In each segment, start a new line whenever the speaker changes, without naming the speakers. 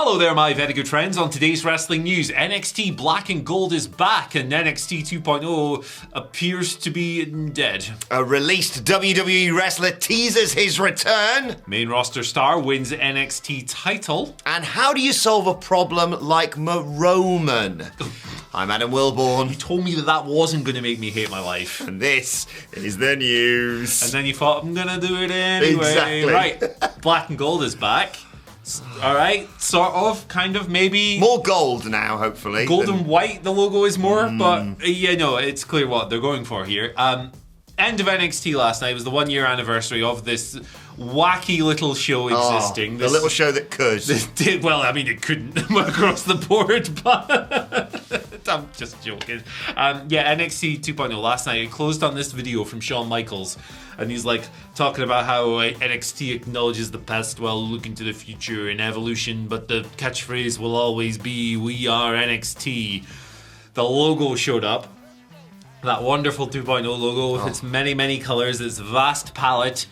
Hello there, my very good friends. On today's wrestling news, NXT Black and Gold is back and NXT 2.0 appears to be dead.
A released WWE wrestler teases his return.
Main roster star wins NXT title.
And how do you solve a problem like Roman? I'm Adam Wilborn.
You told me that wasn't going to make me hate my life.
And this is the news.
And then you thought, I'm going to do it anyway.
Exactly.
Right, Black and Gold is back. All right, sort of, kind of, maybe.
More gold now, hopefully.
Gold and white, the logo is more, but yeah, no, it's clear what they're going for here. End of NXT last night was the 1 year anniversary of this wacky little show existing.
The little show that could.
Well, I mean, it couldn't across the board, but I'm just joking. Yeah, NXT 2.0 last night, it closed on this video from Shawn Michaels, and he's like talking about how NXT acknowledges the past while looking to the future and evolution, but the catchphrase will always be, "We are NXT." The logo showed up. That wonderful 2.0 logo with its many, many colors, its vast palette.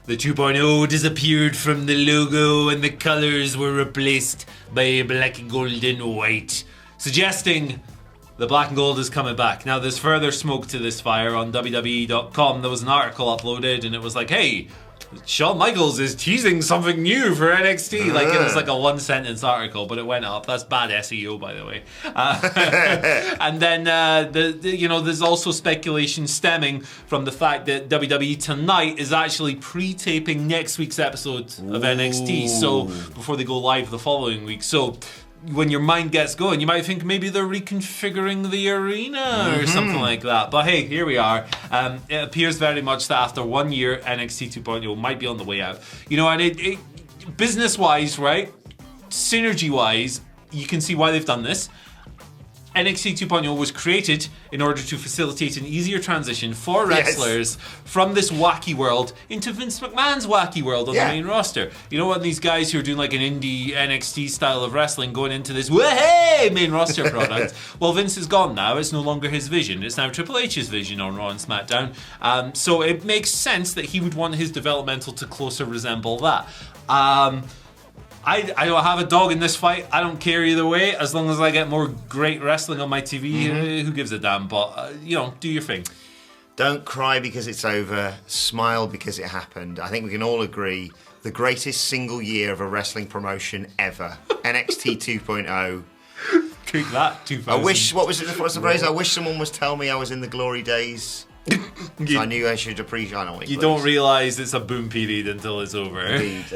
The 2.0 disappeared from the logo and the colors were replaced by black, gold, and white, suggesting the black and gold is coming back. Now, there's further smoke to this fire on WWE.com. There was an article uploaded and it was like, hey, Shawn Michaels is teasing something new for NXT. Like, it was like a one-sentence article, but it went up. That's bad SEO, by the way. And then, there's also speculation stemming from the fact that WWE Tonight is actually pre-taping next week's episode of NXT. So, before they go live the following week. So, when your mind gets going, you might think maybe they're reconfiguring the arena or something like that. But hey, here we are. It appears very much that after 1 year, NXT 2.0 might be on the way out. You know, and it business-wise, right, synergy-wise, you can see why they've done this. NXT 2.0 was created in order to facilitate an easier transition for wrestlers from this wacky world into Vince McMahon's wacky world on the main roster. You know what? These guys who are doing like an indie NXT style of wrestling going into this hey main roster product. Well, Vince is gone now. It's no longer his vision. It's now Triple H's vision on Raw and SmackDown. So it makes sense that he would want his developmental to closer resemble that. I don't have a dog in this fight. I don't care either way. As long as I get more great wrestling on my TV, who gives a damn? But, do your thing.
Don't cry because it's over. Smile because it happened. I think we can all agree the greatest single year of a wrestling promotion ever. NXT 2.0.
Take that, 2000.
I wish, what's the phrase? I wish someone was telling me I was in the glory days. So I knew I should appreciate it.
You don't realise it's a boom period until it's over.
Indeed.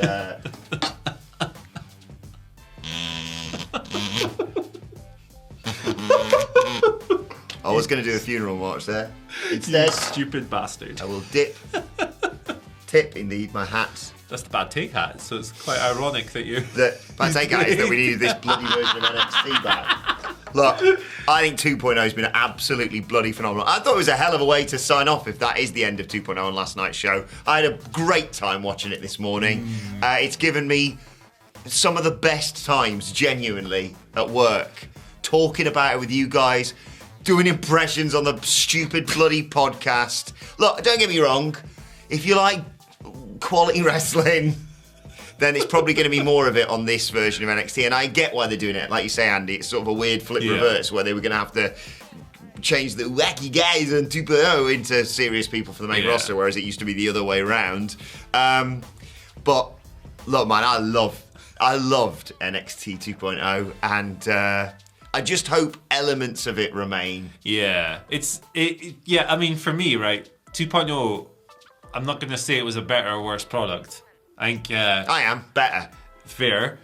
I was going to do a funeral march there. Instead,
you stupid bastard.
I will tip indeed my hat.
That's the bad take hat, so it's quite ironic that you...
The bad take hat is that we needed this bloody version of NXT back. Look, I think 2.0 has been absolutely bloody phenomenal. I thought it was a hell of a way to sign off if that is the end of 2.0 on last night's show. I had a great time watching it this morning. It's given me some of the best times, genuinely, at work. Talking about it with you guys, doing impressions on the stupid bloody podcast. Look, don't get me wrong, if you like quality wrestling, then it's probably going to be more of it on this version of NXT, and I get why they're doing it. Like you say, Andy, it's sort of a weird flip reverse where they were going to have to change the wacky guys on 2.0 into serious people for the main roster, whereas it used to be the other way around. But look, man, I loved NXT 2.0, and I just hope elements of it remain.
Yeah, I mean, for me, right, 2.0, I'm not going to say it was a better or worse product. I think...
I am. Better.
Fair.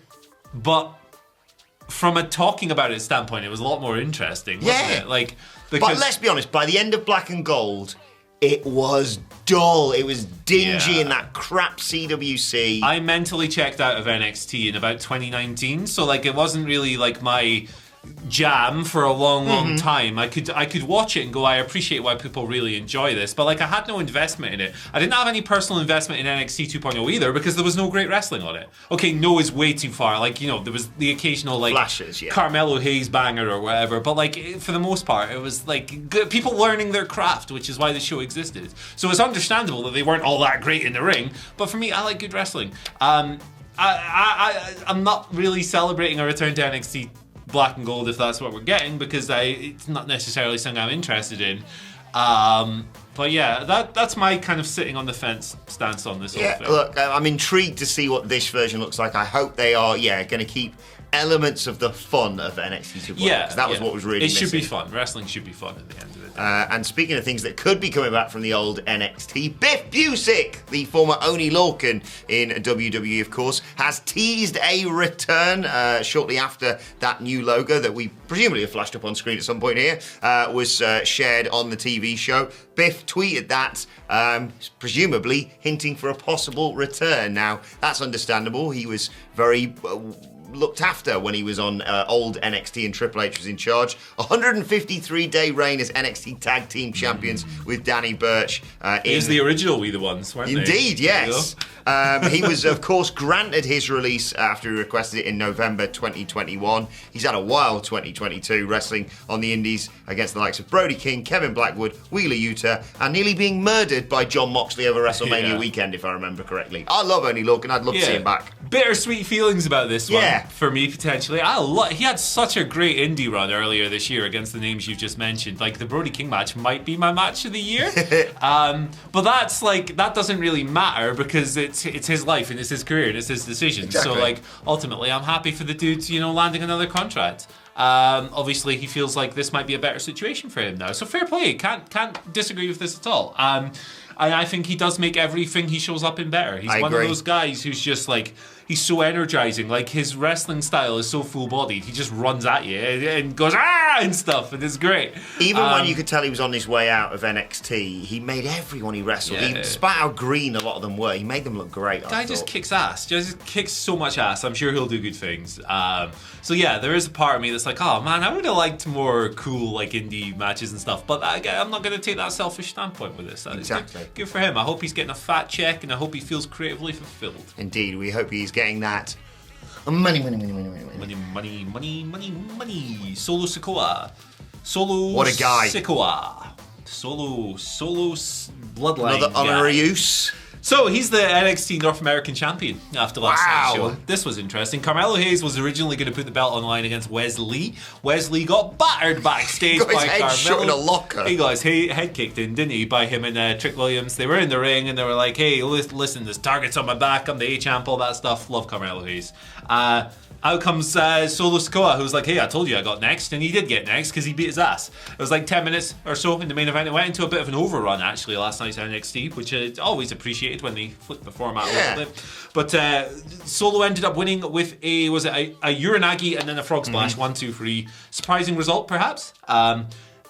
But from a talking about it standpoint, it was a lot more interesting, wasn't it?
But let's be honest, by the end of Black and Gold, it was dull. It was dingy in that crap CWC.
I mentally checked out of NXT in about 2019, so it wasn't really my jam for a long time. I could watch it and go, I appreciate why people really enjoy this, but I had no investment in it. I didn't have any personal investment in NXT 2.0 either because there was no great wrestling on it. Okay, no is way too far. There was the occasional
flashes,
Carmelo Hayes banger or whatever, but for the most part it was good people learning their craft, which is why the show existed. So it's understandable that they weren't all that great in the ring, but for me, I like good wrestling. I'm not really celebrating a return to NXT Black and Gold if that's what we're getting, because it's not necessarily something I'm interested in. But yeah, that's my kind of sitting on the fence stance on this whole thing.
Look, I'm intrigued to see what this version looks like. I hope they are, going to keep elements of the fun of NXT 2.0. Yeah, that was what was really missing.
It should be fun. Wrestling should be fun at the end of it.
And speaking of things that could be coming back from the old NXT, Biff Busick, the former Oni Lorcan in WWE, of course, has teased a return shortly after that new logo that we presumably have flashed up on screen at some point here was shared on the TV show. Biff tweeted that, presumably hinting for a possible return. Now, that's understandable. He was very looked after when he was on old NXT and Triple H was in charge. 153-day reign as NXT Tag Team Champions with Danny Burch.
He was the original We The Ones, weren't they?
Indeed, yes. He was, of course, granted his release after he requested it in November 2021. He's had a wild 2022, wrestling on the indies against the likes of Brody King, Kevin Blackwood, Wheeler Yuta, and nearly being murdered by Jon Moxley over WrestleMania weekend, if I remember correctly. I love Oni Lorcan. I'd love to see him back.
Bittersweet feelings about this one for me, potentially. He had such a great indie run earlier this year against the names you've just mentioned. Like, the Brody King match might be my match of the year. But that doesn't really matter because it's his life and it's his career and it's his decision.
Exactly.
So, like, ultimately, I'm happy for the dude, landing another contract. Obviously, he feels like this might be a better situation for him now. So fair play. Can't disagree with this at all. I think he does make everything he shows up in better. He's one of those guys who's just like, he's so energizing. Like, his wrestling style is so full-bodied. He just runs at you and goes, ah, and stuff, and it's great.
Even when you could tell he was on his way out of NXT, he made everyone he wrestled, despite how green a lot of them were, he made them look great.
Guy just kicks ass. Just kicks so much ass. I'm sure he'll do good things. So yeah, there is a part of me that's like, oh man, I would have liked more cool, like, indie matches and stuff. But again, I'm not going to take that selfish standpoint with this.
Exactly.
Good for him. I hope he's getting a fat check, and I hope he feels creatively fulfilled.
Indeed, we hope he's getting that money.
Solo Sikoa.
What a guy.
Sikoa. Solo Bloodline.
Another honorary use.
So he's the NXT North American champion after last night's show. This was interesting. Carmelo Hayes was originally going to put the belt on the line against Wesley. Wesley got battered backstage by Carmelo.
He got his head shot in a locker.
He got his head kicked in, didn't he, by him and Trick Williams. They were in the ring and they were like, hey, listen, there's targets on my back. I'm the A-champ, all that stuff. Love Carmelo Hayes. Out comes Solo Sikoa, who's like, hey, I told you I got next. And he did get next because he beat his ass. It was like 10 minutes or so in the main event. It went into a bit of an overrun, actually, last night's NXT, which I always appreciated when they flipped the format a little bit. But Solo ended up winning with a Uranagi and then a Frog Splash. 1, 2, 3. Surprising result, perhaps. I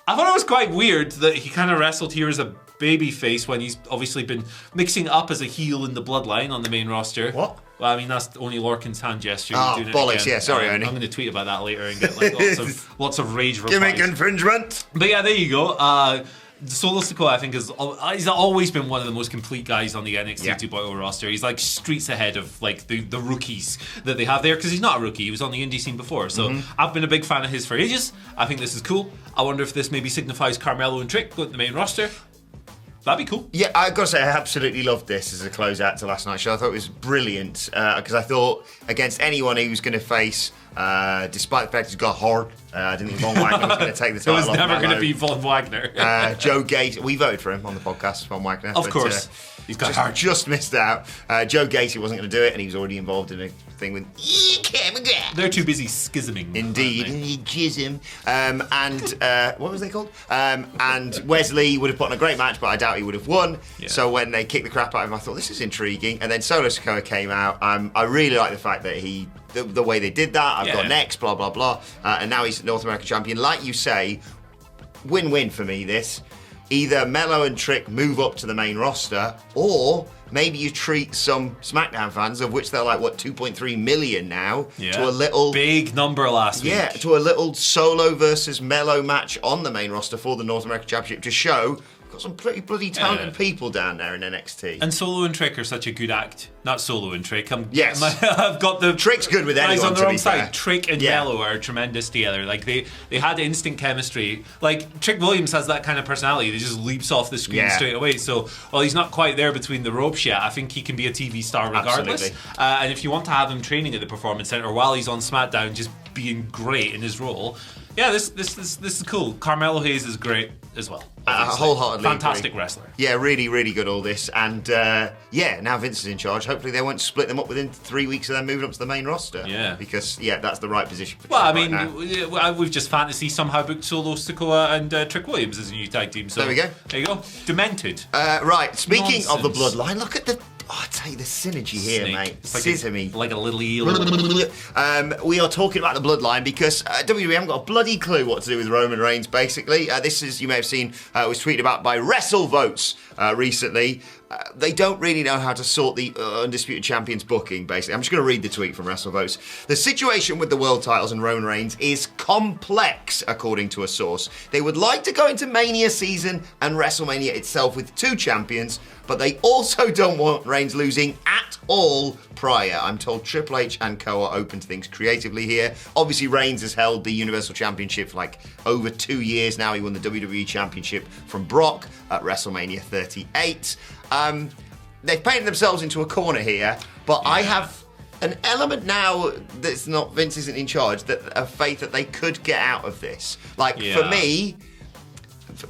thought it was quite weird that he kind of wrestled here as a babyface when he's obviously been mixing up as a heel in the Bloodline on the main roster.
What?
Well, I mean, that's Oni Lorcan's hand gesture.
Oh, bollocks, yeah, sorry, Oni.
I'm going to tweet about that later and get like lots of rage replies.
Gimmick infringement.
But yeah, there you go. Solo Sikoa, I think, he's always been one of the most complete guys on the NXT 2.0 roster. He's like streets ahead of like the rookies that they have there, because he's not a rookie. He was on the indie scene before. So I've been a big fan of his for ages. I think this is cool. I wonder if this maybe signifies Carmelo and Trick going to the main roster. That'd be cool.
Yeah, I've got to say, I absolutely loved this as a closeout to last night's show. I thought it was brilliant because I thought against anyone he was going to face, despite the fact he's got hard, I didn't think Von Wagner was going to take the title.
It was never going to be Von Wagner.
Joe Gacy, we voted for him on the podcast, Von Wagner.
Of course.
He's got hard. Just missed out. Joe Gacy wasn't going to do it, and he was already involved in a thing with
They're too busy schisming.
Indeed. Jism. And what was they called? And Wesley would have put on a great match, but I doubt he would have won. Yeah. So when they kicked the crap out of him, I thought, this is intriguing. And then Solo Sikoa came out. I really like the fact that the way they did that. I've got next, blah, blah, blah. And now he's North American champion. Like you say, win-win for me, this. Either Melo and Trick move up to the main roster, or maybe you treat some SmackDown fans, of which they're like, 2.3 million now, to a little...
Big number last week.
Yeah, to a little Solo versus Melo match on the main roster for the North American Championship to show got some pretty bloody talented people down there in NXT.
And Solo and Trick are such a good act. Not Solo and Trick.
Yes.
I've got the
Trick's good with anyone,
on the
to
wrong
be
side.
fair.
Trick and Mello are tremendous together. Like they had instant chemistry. Like Trick Williams has that kind of personality that just leaps off the screen straight away. So while he's not quite there between the ropes yet, I think he can be a TV star regardless. And if you want to have him training at the Performance Center while he's on SmackDown, just being great in his role. Yeah, this is cool. Carmelo Hayes is great as well.
Wholeheartedly
fantastic
agree.
wrestler.
Yeah, really, really good all this. And now Vince is in charge. Hopefully they won't split them up within 3 weeks of them moving up to the main roster.
Yeah.
Because, that's the right position for
Well, I
Trick
mean,
right now.
we've just fantasy somehow booked Solo Sikoa and Trick Williams as a new tag team. So
there we go.
There you go. Demented.
Right, speaking of the
Nonsense.
bloodline, look at the... Oh, I tell you, the synergy here,
Snake.
mate.
It's like
Scissor me.
like a little eel.
We are talking about the bloodline because WWE haven't got a bloody clue what to do with Roman Reigns, basically. This is, you may have seen, was tweeted about by WrestleVotes recently. They don't really know how to sort the Undisputed Champions booking, basically. I'm just going to read the tweet from WrestleVotes. The situation with the world titles and Roman Reigns is complex, according to a source. They would like to go into Mania season and WrestleMania itself with 2 champions, but they also don't want Reigns losing at all prior. I'm told Triple H and co are open to things creatively here. Obviously, Reigns has held the Universal Championship for like over 2 years now. He won the WWE Championship from Brock at WrestleMania 38. They've painted themselves into a corner here, but I have an element now that's not Vince isn't in charge, that of faith that they could get out of this. Like, for me,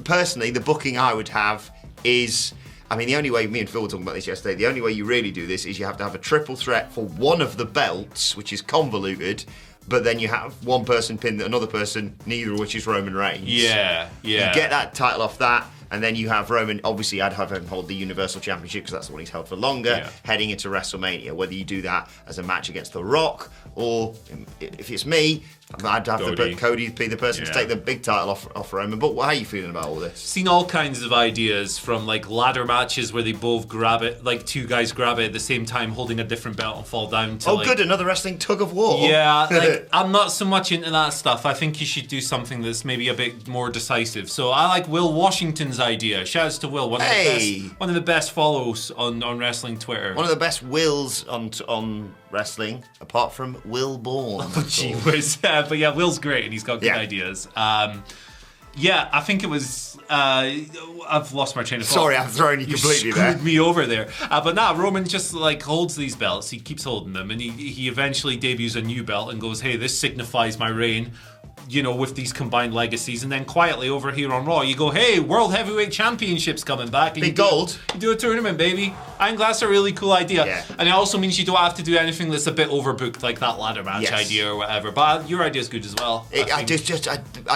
personally, the booking I would have is... I mean, the only way, me and Phil were talking about this yesterday, the only way you really do this is you have to have a triple threat for one of the belts, which is convoluted, but then you have one person pin another person, neither of which is Roman Reigns.
Yeah.
You get that title off that, and then you have Roman, obviously I'd have him hold the Universal Championship because that's the one he's held for longer, heading into WrestleMania. Whether you do that as a match against The Rock, or if it's me, I'd have Cody be the person to take the big title off Roman. But how are you feeling about all this?
Seen all kinds of ideas, from like ladder matches where they both grab it, like 2 guys grab it at the same time holding a different belt and fall down to
good, another wrestling tug of war.
Yeah, like I'm not so much into that stuff. I think you should do something that's maybe a bit more decisive. So I like Will Washington's idea. Shouts to Will, one of the best follows on wrestling Twitter.
One of the best Wills on wrestling, apart from Will Bourne.
Oh, gee whiz. But yeah, Will's great and he's got good ideas. I think it was... I've lost my train of thought.
Sorry, I'm throwing you completely there.
You screwed me over there. But Roman just like holds these belts. He keeps holding them, and he eventually debuts a new belt and goes, hey, this signifies my reign, with these combined legacies. And then quietly over here on Raw, you go, hey, World Heavyweight Championship's coming back. And
Big gold.
You do a tournament, baby. I think that's a really cool idea.
Yeah.
And it also means you don't have to do anything that's a bit overbooked, like that ladder match idea or whatever. But your idea is good as well.
I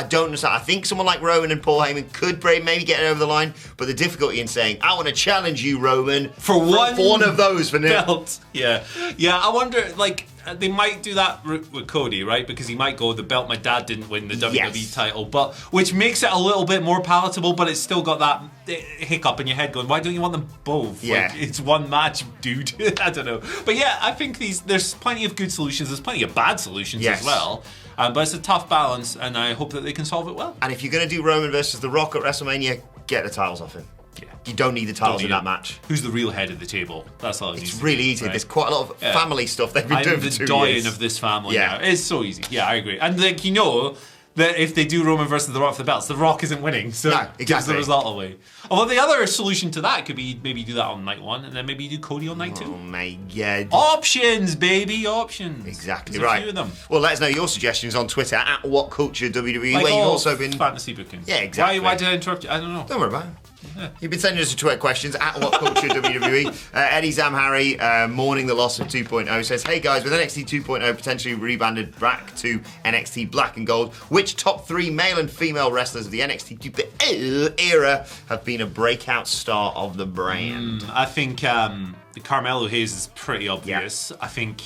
don't understand. I think someone like Roman and Paul Heyman could maybe get it over the line, but the difficulty in saying, I want to challenge you, Roman, for one of those
belt. Yeah. I wonder, like, they might do that with Cody, right? Because he might go, the belt my dad didn't win, the WWE title, but which makes it a little bit more palatable, but it's still got that hiccup in your head going, why don't you want them both?
Yeah.
Like, it's one match, dude. I don't know. But yeah, I think there's plenty of good solutions. There's plenty of bad solutions as well. But it's a tough balance, and I hope that they can solve it well.
And if you're going to do Roman versus The Rock at WrestleMania, get the titles off him. Yeah. You don't need the titles in that match.
Who's the real head of the table? That's all it needs.
It's really easy. Right? There's quite a lot of family stuff they've been doing for 2 years.
I'm the doyen of this family now. It's so easy. Yeah, I agree. And like that if they do Roman versus The Rock for the belts, The Rock isn't winning, so it gives the result away. Although the other solution to that could be maybe do that on night 1, and then maybe do Cody on night 2.
Oh my god!
Options, baby, options.
Exactly.
There's a few of them.
Well, let us know your suggestions on Twitter at WhatCulture WWE,
like
where you've also been
fantasy booking.
Yeah, exactly.
Why did I interrupt you? I don't know.
Don't worry about it. Yeah. You've been sending us Twitter questions at WhatCulture WWE. Eddie Zamhari, mourning the loss of 2.0, says, hey guys, with NXT 2.0 potentially rebanded back to NXT Black and Gold, which top 3 male and female wrestlers of the NXT 2.0 era have been a breakout star of the brand?
I think Carmelo Hayes is pretty obvious. I think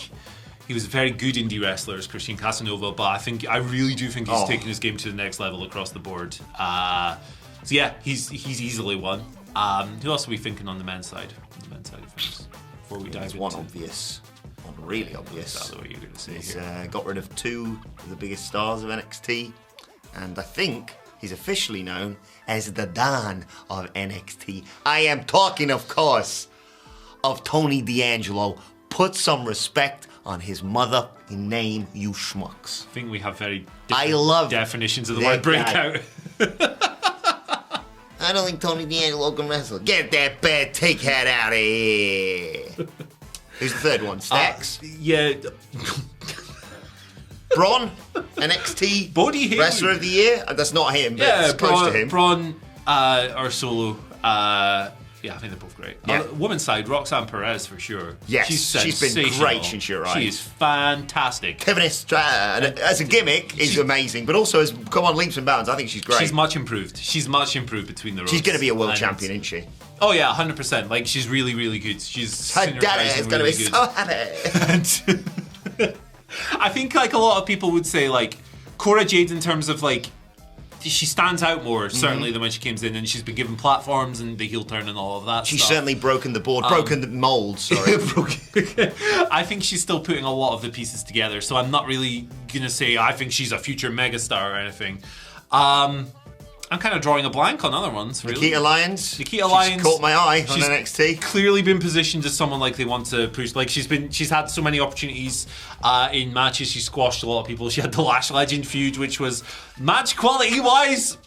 he was a very good indie wrestler as Christian Casanova, but I really do think he's taken his game to the next level across the board. So yeah, he's easily one. Who else are we thinking on the men's side? On the men's side of things, before we dive into
one really obvious.
That's what you're going to say.
He's got rid of 2 of the biggest stars of NXT, and I think he's officially known as the Don of NXT. I am talking, of course, of Tony D'Angelo. Put some respect on his mother and name, you schmucks.
I think we have very
different
definitions of the word breakout.
I don't think Tony D'Angelo can wrestle. Get that bad take head out of here. Who's the third one? Stacks?
Yeah.
Braun? NXT
Bodhi
Wrestler of the Year? That's not him, but it's close to him.
Braun or Solo. Yeah, I think they're both great.
Yeah.
Women's side, Roxanne Perez for sure.
Yes, she's been great since you're right.
She's fantastic.
Kevin Estrada, as a gimmick, is amazing, but also as come on leaps and bounds, I think she's great.
She's much improved. She's much improved between the rows.
She's going to be a world champion, isn't she?
Oh yeah, 100%. Like she's really, really good. She's
her daddy is going to be so happy.
I think like a lot of people would say like Cora Jade in terms of like she stands out more certainly than when she came in, and she's been given platforms and the heel turn and all of that.
She's
stuff.
certainly broken the board, broken the mold. Sorry,
I think she's still putting a lot of the pieces together. So I'm not really gonna say I think she's a future megastar or anything. I'm kind of drawing a blank on other ones. Really.
Nikita Lyons.
She's
caught my eye on NXT.
Clearly been positioned as someone like they want to push. Like she's had so many opportunities in matches. She squashed a lot of people. She had the Lash Legend feud, which was match quality wise.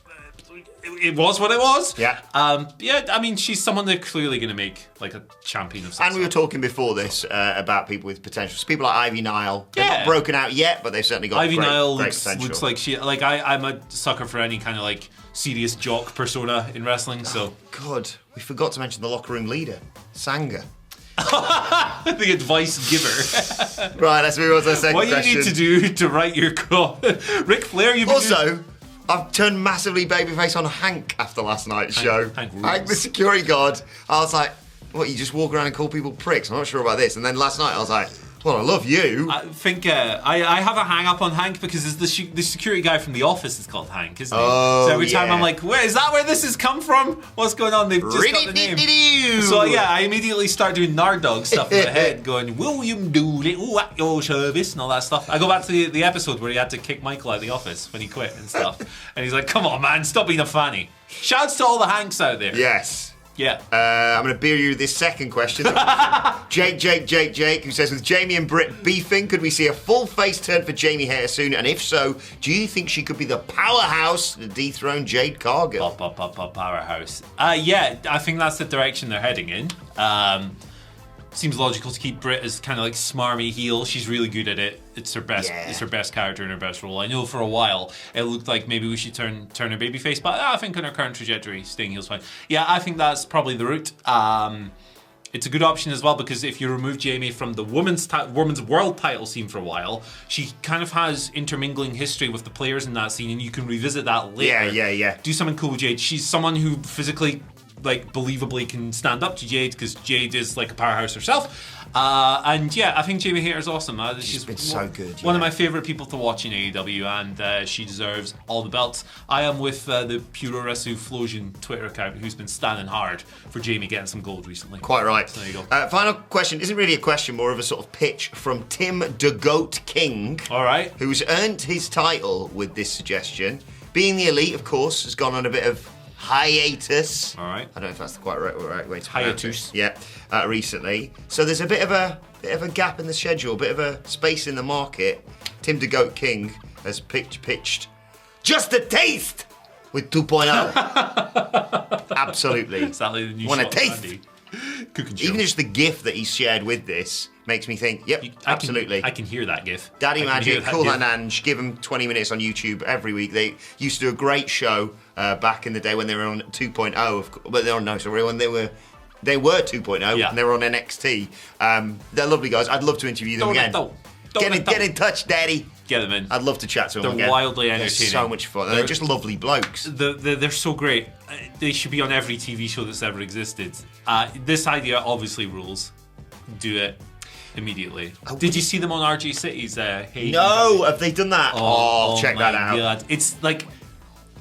It was what it was.
Yeah.
I mean, she's someone they're clearly going to make like a champion of some
And we were talking before this about people with potential. So people like Ivy Nile. They're not broken out yet, but they've certainly got
Ivy Nile
great potential.
looks like she. Like I'm a sucker for any kind of like serious jock persona in wrestling. So
God, we forgot to mention the locker room leader, Sanga.
the advice giver.
Right, let's move on to the second question.
What you need to do to write your call, Ric Flair. You've
also. I've turned massively babyface on Hank after last night's show.
Hank
the security guard. I was like, what, you just walk around and call people pricks? I'm not sure about this. And then last night I was like, well, I love you.
I think I have a hang-up on Hank because the security guy from The Office is called Hank, isn't he?
Oh,
so every time I'm like, where is that where this has come from? What's going on? They've just got the name. So yeah, I immediately start doing Nardog stuff in my head, going, William Doolittle at your service and all that stuff. I go back to the episode where he had to kick Michael out of the office when he quit and stuff. And he's like, come on, man, stop being a fanny. Shouts to all the Hanks out there.
Yes.
Yeah.
I'm going to beer you this second question. Jake, who says, with Jamie and Britt beefing, could we see a full face turn for Jamie Hayter soon? And if so, do you think she could be the powerhouse to dethrone Jade Cargill?
Powerhouse. Yeah, I think that's the direction they're heading in. Seems logical to keep Britt as kind of like smarmy heel. She's really good at it. It's her best. Yeah. It's her best character and her best role. I know for a while it looked like maybe we should turn her babyface, but I think on her current trajectory, staying heel's fine. Yeah, I think that's probably the route. It's a good option as well because if you remove Jamie from the women's world title scene for a while, she kind of has intermingling history with the players in that scene, and you can revisit that later.
Yeah.
Do something cool with Jade. She's someone who physically, like, believably can stand up to Jade because Jade is like a powerhouse herself. And yeah, I think Jamie Hayter's awesome. She's
been so good.
One of my favorite people to watch in AEW, and she deserves all the belts. I am with the Puroresu Flosion Twitter account, who's been standing hard for Jamie getting some gold recently.
Quite right.
So there you go.
Final question isn't really a question, more of a sort of pitch from Tim the Goat King.
All right.
Who's earned his title with this suggestion. Being the Elite, of course, has gone on a bit of hiatus.
All right.
I don't know if that's the quite right way to pronounce
hiatus.
it. Yeah, recently. So there's a bit of a gap in the schedule, a bit of a space in the market. Tim the Goat King has pitched just a taste with 2.0. Absolutely.
Exactly the new
Want a
shot
taste?
Andy. Cooking show.
Even just the GIF that he shared with this makes me think, yep, absolutely.
I can hear that GIF.
Daddy Magic, Cool Hand Ange, give them 20 minutes on YouTube every week. They used to do a great show back in the day when they were on 2.0, but they're on when they were 2.0 and they were on NXT. They're lovely guys. I'd love to interview them again. Get in touch, Daddy.
Get them in.
I'd love to chat to them again.
They're wildly entertaining.
They're so much fun. They're just lovely blokes.
They're so great. They should be on every TV show that's ever existed. This idea obviously rules. Do it immediately. Did you see them on RG City's?
No, have they done that? Oh, check that out.
God. It's like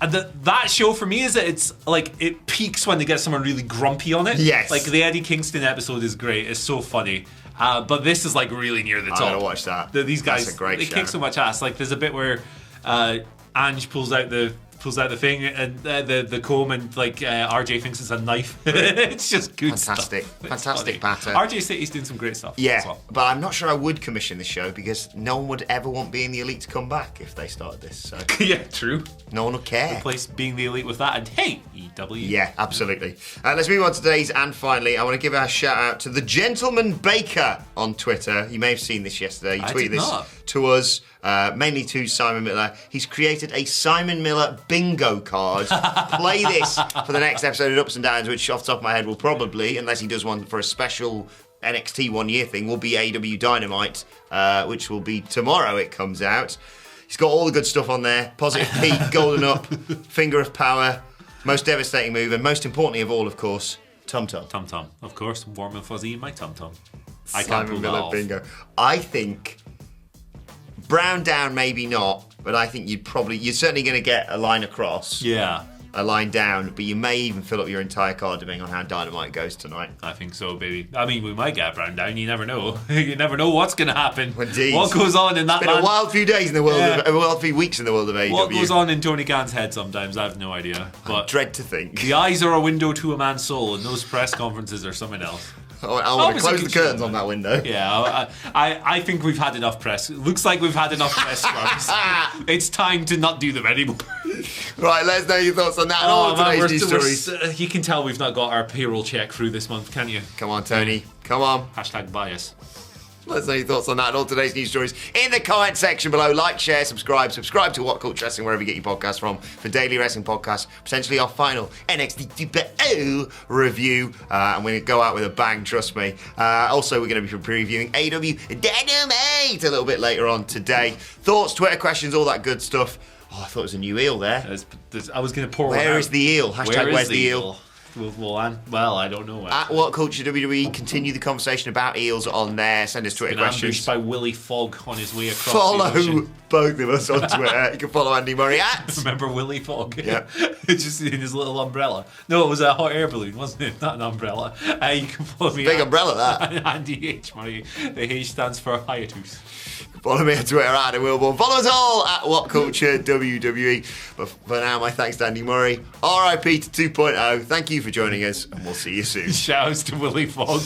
that show for me is that it's like it peaks when they get someone really grumpy on it.
Yes.
Like the Eddie Kingston episode is great. It's so funny. But this is like really near the top.
I gotta watch that.
These guys,
That's a great
they
show.
kick so much ass. Like there's a bit where Ange pulls out the pulls out the thing and the comb, and like RJ thinks it's a knife. It's just good
Fantastic.
stuff. It's
Fantastic
funny.
patter.
RJ City's doing some great stuff
Yeah,
as well.
but I'm not sure I would commission this show because no one would ever want Being the Elite to come back if they started this. So
Yeah, true.
no one would care.
Replace Being the Elite with that, and hey, EW.
Yeah, absolutely. Let's move on to today's, and finally, I want to give a shout out to the Gentleman Baker on Twitter. You may have seen this yesterday. He
I
tweeted
did
this
not.
to us, mainly to Simon Miller. He's created a Simon Miller bingo card. Play this for the next episode of Ups and Downs, which off the top of my head will probably, unless he does one for a special NXT 1 year thing, will be AW Dynamite, which will be tomorrow it comes out. He's got all the good stuff on there. Positive Pete, Golden Up, Finger of Power, Most Devastating Move, and most importantly of all, of course, Tum Tum.
Tum Tum, of course, warm and fuzzy in my Tum Tum. I can't
Simon
pull that
Miller
off.
bingo. I think Brown down, maybe not, but I think you're certainly going to get a line across,
Yeah,
a line down, but you may even fill up your entire card depending on how Dynamite goes tonight.
I think so, baby. I mean, we might get Brown down. You never know. You never know what's going to happen.
Indeed.
What goes on in that
It's been
man?
a wild few days in the world,
Yeah.
a wild few weeks in the world of AEW.
What goes on in Tony Khan's head sometimes, I have no idea. But
Dread to think.
the eyes are a window to a man's soul, and those press conferences are something else.
I want to
Obviously
close the
good show,
curtains on that window.
Yeah, I think we've had enough press. It looks like we've had enough press scrums. It's time to not do them anymore.
Right, let us know your thoughts on that and all of today's news stories.
You can tell we've not got our payroll check through this month, can you?
Come on, Tony. Come on.
Hashtag bias.
Let us know your thoughts on that and all today's news stories in the comment section below. Like, share, subscribe to WhatCulture Wrestling wherever you get your podcasts from for daily wrestling podcasts. Potentially our final NXT 2.0 review, and we're going to go out with a bang, trust me. Also, we're going to be previewing AW Dynamite a little bit later on today. Thoughts, Twitter questions, all that good stuff. Oh, I thought it was a new eel there.
I was going to pour one out.
Where is the eel? Hashtag where's the eel?
Well, I don't know.
At WhatCulture WWE, continue the conversation about eels on there. Send us Twitter
Been ambushed
questions.
by Willie Fogg on his way across the
Follow
ocean.
both of us on Twitter. You can follow Andy Murray at.
Remember Willie Fogg?
Yep.
Just in his little umbrella. No, it was a hot air balloon, wasn't it? Not an umbrella. You can follow me
Big
at
umbrella, that.
Andy H. Murray. The H stands for hiatus.
Follow me on Twitter at Adam Wilborn. Follow us all at WhatCulture WWE. But for now, my thanks to Andy Murray. RIP to 2.0. Thank you for joining us, and we'll see you soon.
Shouts to Willie Fogg.